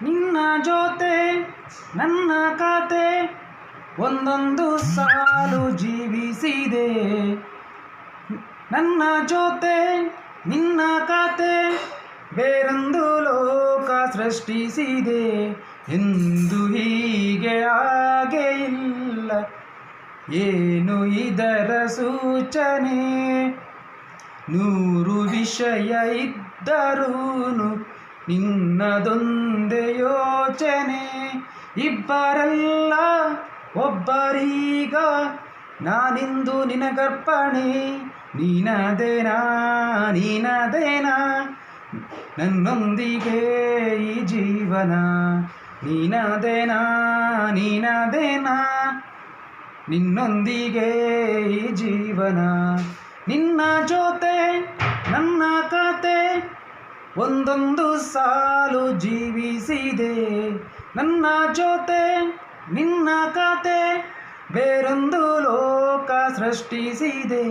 ನಿನ್ನ ಜೊತೆ ನನ್ನ ಕತೆ ಒಂದೊಂದು ಸಾಲು ಜೀವಿಸಿದೆ. ನನ್ನ ಜೊತೆ ನಿನ್ನ ಕತೆ ಬೇರೊಂದು ಲೋಕ ಸೃಷ್ಟಿಸಿದೆ. ಎಂದು ಹೀಗೆ ಹಾಗೆ ಇಲ್ಲ, ಏನು ಇದರ ಸೂಚನೆ? 100 ವಿಷಯ ಇದ್ದರೂ ನಿನ್ನದೊಂದೇ ಯೋಚನೆ. ಇಬ್ಬರಲ್ಲ ಒಬ್ಬರೀಗ ನಾನಿಂದು ನಿನಗರ್ಪಣೆ. ನೀನದೇನಾ ನೀನದೇನಾ ನನ್ನೊಂದಿಗೆ ಈ ಜೀವನ. ನೀನದೇನಾ ನೀನದೇನಾ ನಿನ್ನೊಂದಿಗೆ ಈ ಜೀವನ. ನಿನ್ನ ಜೊತೆ ನನ್ನ ಕತೆ ಒಂದೊಂದು ಸಾಲು ಜೀವಿಸಿದೆ. ನನ್ನ ಜೊತೆ ನಿನ್ನ ಕತೆ ಬೇರೊಂದು ಲೋಕ ಸೃಷ್ಟಿಸಿದೆ.